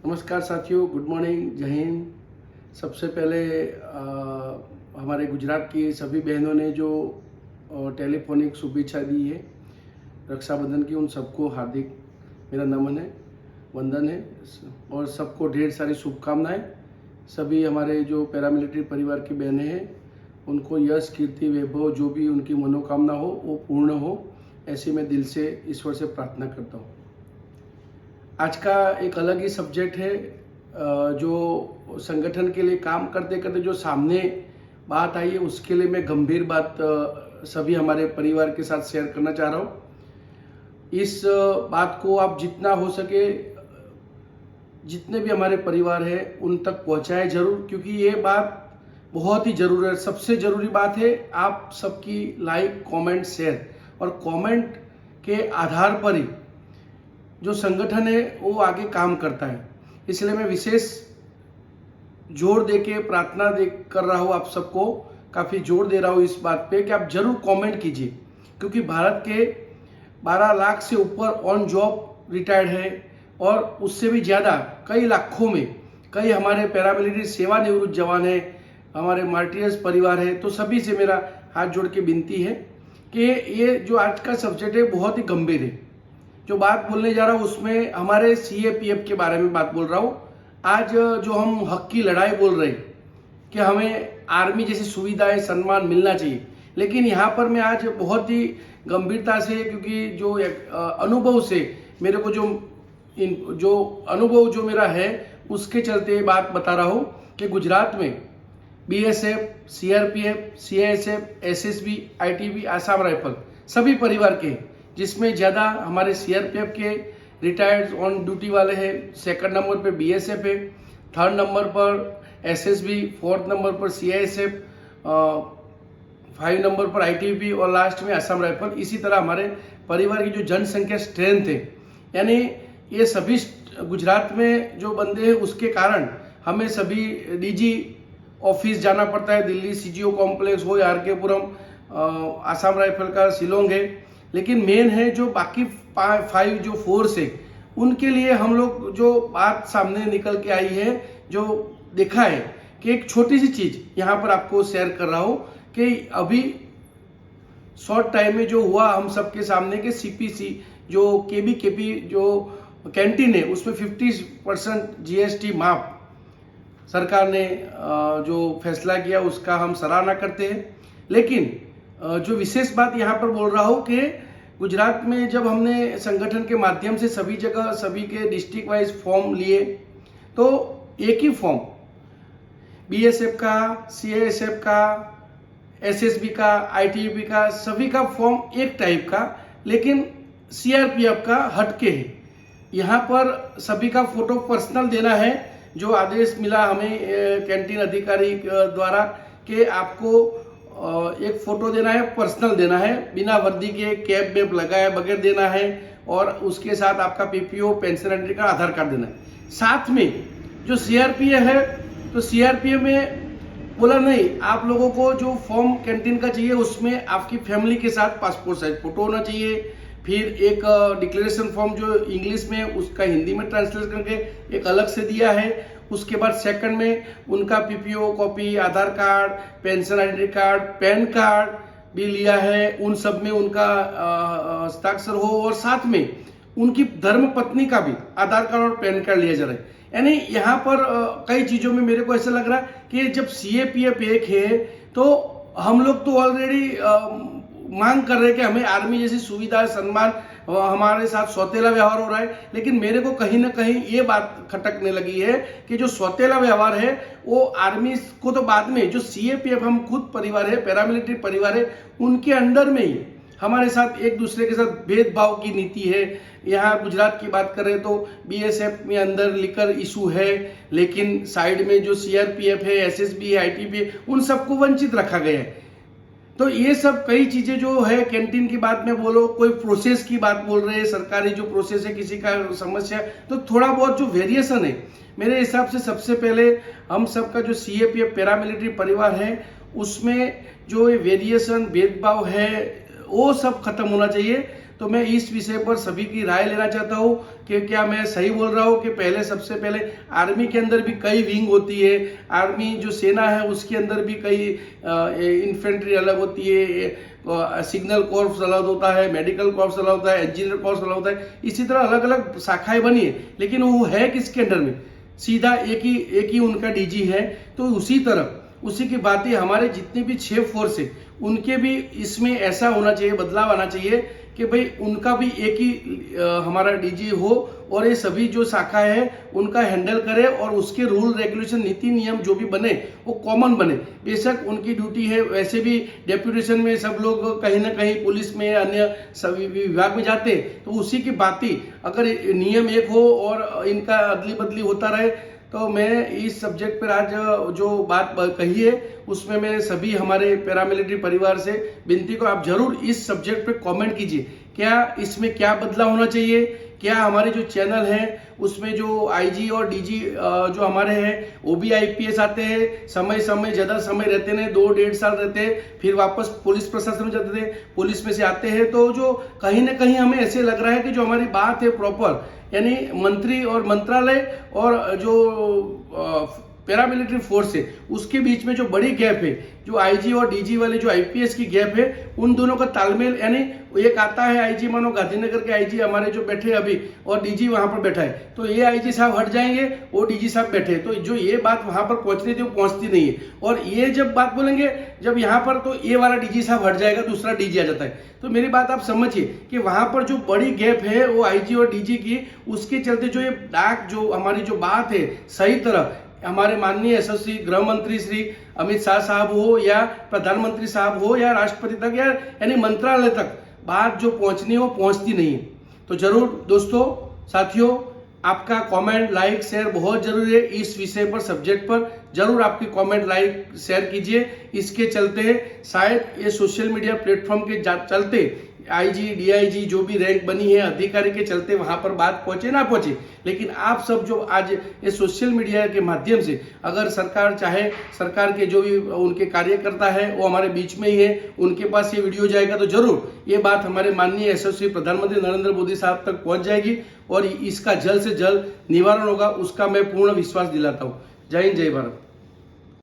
नमस्कार साथियों, good morning, जय हिंद। सबसे पहले हमारे गुजरात की सभी बहनों ने जो टेलीफोनिक शुभेच्छा दी है रक्षाबंधन की, उन सबको हार्दिक मेरा नमन है, वंदन है और सबको ढेर सारी शुभकामनाएं। सभी हमारे जो पैरामिलिट्री परिवार की बहनें हैं उनको यश, कीर्ति, वैभव जो भी उनकी मनोकामना हो वो पूर्ण हो, ऐसी मैं दिल से ईश्वर से प्रार्थना करता हूँ। आज का एक अलग ही सब्जेक्ट है जो संगठन के लिए काम करते करते जो सामने बात आई है उसके लिए मैं गंभीर बात सभी हमारे परिवार के साथ शेयर करना चाह रहा हूँ। इस बात को आप जितना हो सके जितने भी हमारे परिवार है उन तक पहुँचाए जरूर, क्योंकि ये बात बहुत ही जरूरी है। सबसे ज़रूरी बात है आप सबकी लाइक, कमेंट, शेयर और कमेंट के आधार पर ही जो संगठन है वो आगे काम करता है। इसलिए मैं विशेष जोर देके प्रार्थना कर रहा हूँ, आप सबको काफ़ी जोर दे रहा हूँ इस बात पे कि आप जरूर कमेंट कीजिए, क्योंकि भारत के 12 लाख से ऊपर ऑन जॉब रिटायर्ड है और उससे भी ज़्यादा कई लाखों में कई हमारे पैरामिलिट्री सेवानिवृत्त जवान है, हमारे मार्टियर्स परिवार है। तो सभी से मेरा हाथ जोड़ के विनती है कि ये जो आज का सब्जेक्ट है बहुत ही गंभीर है। जो बात बोलने जा रहा हूँ उसमें हमारे CAPF के बारे में बात बोल रहा हूँ। आज जो हम हक की लड़ाई बोल रहे हैं कि हमें आर्मी जैसी सुविधाएं, सम्मान मिलना चाहिए, लेकिन यहाँ पर मैं आज बहुत ही गंभीरता से, क्योंकि जो अनुभव से मेरे को जो अनुभव जो मेरा है उसके चलते बात बता रहा हूँ कि गुजरात में BSF, CRPF, CISF, SSB, ITB, Assam rifle सभी परिवार के, जिसमें ज़्यादा हमारे CRPF के रिटायर्ड ऑन ड्यूटी वाले हैं, सेकंड नंबर पे BSF है, थर्ड नंबर पर SSB, फोर्थ नंबर पर CISF, 5 नंबर पर ITB और लास्ट में आसाम राइफल। इसी तरह हमारे परिवार की जो जनसंख्या स्ट्रेंथ है, यानी ये सभी गुजरात में जो बंदे हैं उसके कारण हमें सभी DG ऑफिस जाना पड़ता है। दिल्ली CGO कॉम्प्लेक्स हो या RK पुरम, आसाम राइफल का शिलोंग है, लेकिन मेन है जो बाकी 5 जो फोर्स है उनके लिए हम लोग जो बात सामने निकल के आई है, जो देखा है कि एक छोटी सी चीज यहाँ पर आपको शेयर कर रहा हूँ कि अभी शॉर्ट टाइम में जो हुआ हम सबके सामने कि CPC जो KBKP जो कैंटीन है उसमें 50% GST माफ सरकार ने जो फैसला किया उसका हम सराहना करते हैं। लेकिन जो विशेष बात यहाँ पर बोल रहा हूँ कि गुजरात में जब हमने संगठन के माध्यम से सभी जगह सभी के डिस्ट्रिक्ट वाइज फॉर्म लिए तो एक ही फॉर्म BSF का, CISF का, SSB का, ITB का, सभी का फॉर्म एक टाइप का, लेकिन CRPF का हटके है। यहाँ पर सभी का फोटो पर्सनल देना है, जो आदेश मिला हमें कैंटीन अधिकारी द्वारा कि आपको एक फोटो देना है, पर्सनल देना है, बिना वर्दी के, कैप वेप लगाए बगैर देना है और उसके साथ आपका PPO, पेंशन आइडेंटिटी कार्ड, आधार कार्ड देना है। साथ में जो CRPF है तो CRPF में बोला नहीं, आप लोगों को जो फॉर्म कैंटीन का चाहिए उसमें आपकी फैमिली के साथ पासपोर्ट साइज फोटो होना चाहिए, फिर एक डिक्लेरेशन फॉर्म जो इंग्लिश में उसका हिंदी में ट्रांसलेट करके एक अलग से दिया है। उसके बाद सेकंड में उनका PPO copy, Aadhaar card, pension identity card, PAN card भी लिया है, उन सब में उनका हस्ताक्षर हो और साथ में उनकी धर्म पत्नी का भी आधार कार्ड और पैन कार्ड लिया जा रहा है। यानी यहाँ पर कई चीजों में मेरे को ऐसा लग रहा कि जब CAPF एक है तो हम लोग तो ऑलरेडी मांग कर रहे हैं कि हमें आर्मी जैसी सुविधा, सम्मान, हमारे साथ सौतेला व्यवहार हो रहा है, लेकिन मेरे को कहीं ना कहीं ये बात खटकने लगी है कि जो सौतेला व्यवहार है वो आर्मी को तो बाद में, जो CAPF हम खुद परिवार है, पैरामिलिट्री परिवार है, उनके अंडर में ही हमारे साथ एक दूसरे के साथ भेदभाव की नीति है। यहाँ गुजरात की बात करें तो BSF में अंदर लिकर इशू है, लेकिन साइड में जो CRPF है, SSB है, ITB है, उन सबको वंचित रखा गया है। तो ये सब कई चीजें जो है, कैंटीन की बात में बोलो, कोई प्रोसेस की बात बोल रहे हैं, सरकारी जो प्रोसेस है, किसी का समस्या, तो थोड़ा बहुत जो वेरिएशन है मेरे हिसाब से सबसे पहले हम सबका जो CAPF पैरामिलिट्री परिवार है उसमें जो वेरिएशन, भेदभाव है वो सब खत्म होना चाहिए। तो मैं इस विषय पर सभी की राय लेना चाहता हूँ कि क्या मैं सही बोल रहा हूँ कि पहले सबसे पहले आर्मी के अंदर भी कई विंग होती है, आर्मी जो सेना है उसके अंदर भी कई इन्फेंट्री अलग होती है, सिग्नल कॉर्प्स अलग होता है, मेडिकल कॉर्प्स अलग होता है, इंजीनियर कॉर्प्स अलग होता है, इसी तरह अलग अलग शाखाएं बनी है, लेकिन वो है किसके अंडर में? सीधा एक ही उनका डीजी है। तो उसी की बात ही हमारे जितने भी 6 फोर्स है उनके भी इसमें ऐसा होना चाहिए, बदलाव आना चाहिए कि भाई उनका भी एक ही हमारा डीजी हो और ये सभी जो शाखा है उनका हैंडल करे और उसके रूल रेगुलेशन नीति नियम जो भी बने वो कॉमन बने। बेशक उनकी ड्यूटी है, वैसे भी डेप्यूटेशन में सब लोग कहीं ना कहीं पुलिस में अन्य सभी विभाग में जाते, तो उसी की बात ही अगर नियम एक हो और इनका अदली बदली होता रहे, तो मैं इस सब्जेक्ट पर आज जो बात कही है उसमें मैं सभी हमारे पैरामिलिट्री परिवार से विनती को आप जरूर इस सब्जेक्ट पे कमेंट कीजिए, क्या इसमें क्या बदलाव होना चाहिए, क्या हमारे जो चैनल है उसमें जो आईजी और डीजी जो हमारे हैं वो भी आईपीएस आते हैं, समय ज्यादा समय रहते हैं, 2-1.5 साल रहते हैं, फिर वापस पुलिस प्रशासन में जाते थे, पुलिस में से आते हैं, तो जो कहीं ना कहीं हमें ऐसे लग रहा है कि जो हमारी बात है प्रॉपर, यानी मंत्री और मंत्रालय और जो पैरामिलिट्री फोर्स है उसके बीच में जो बड़ी गैप है, जो आईजी और डीजी वाले जो आईपीएस की गैप है, उन दोनों का तालमेल, यानी एक आता है आईजी, मानो गांधीनगर के आईजी हमारे जो बैठे अभी और डीजी वहां पर बैठा है, तो ये आईजी साहब हट जाएंगे, वो डीजी साहब बैठे, तो जो ये बात वहां पर पहुंचनी थी वो पहुंचती नहीं है, और ये जब बात बोलेंगे जब यहाँ पर, तो ये वाला डीजी साहब हट जाएगा, दूसरा डीजी आ जाता है। तो मेरी बात आप समझिए कि वहां पर जो बड़ी गैप है वो आईजी और डीजी की, उसके चलते जो ये डाक जो हमारी जो बात है सही तरह हमारे माननीय यशस्वी गृह मंत्री श्री अमित शाह साहब हो या प्रधानमंत्री साहब हो या राष्ट्रपति तक या यानी मंत्रालय तक बात जो पहुंचनी है वो पहुंचती नहीं है। तो जरूर दोस्तों, साथियों, आपका कमेंट, लाइक, शेयर बहुत जरूरी है। इस विषय पर, सब्जेक्ट पर जरूर आपकी कमेंट, लाइक, शेयर कीजिए। इसके चलते शायद ये सोशल मीडिया प्लेटफॉर्म के चलते आईजी, डीआईजी जो भी रैंक बनी है अधिकारी के चलते वहां पर बात पहुंचे ना पहुंचे, लेकिन आप सब जो आज ये सोशल मीडिया के माध्यम से, अगर सरकार चाहे, सरकार के जो भी उनके कार्यकर्ता है वो हमारे बीच में ही है, उनके पास ये वीडियो जाएगा तो जरूर ये बात हमारे माननीय यशस्वी प्रधानमंत्री नरेंद्र मोदी साहब तक पहुंच जाएगी और इसका जल्द से जल्द निवारण होगा, उसका मैं पूर्ण विश्वास दिलाता हूँ। जय हिंद, जय भारत।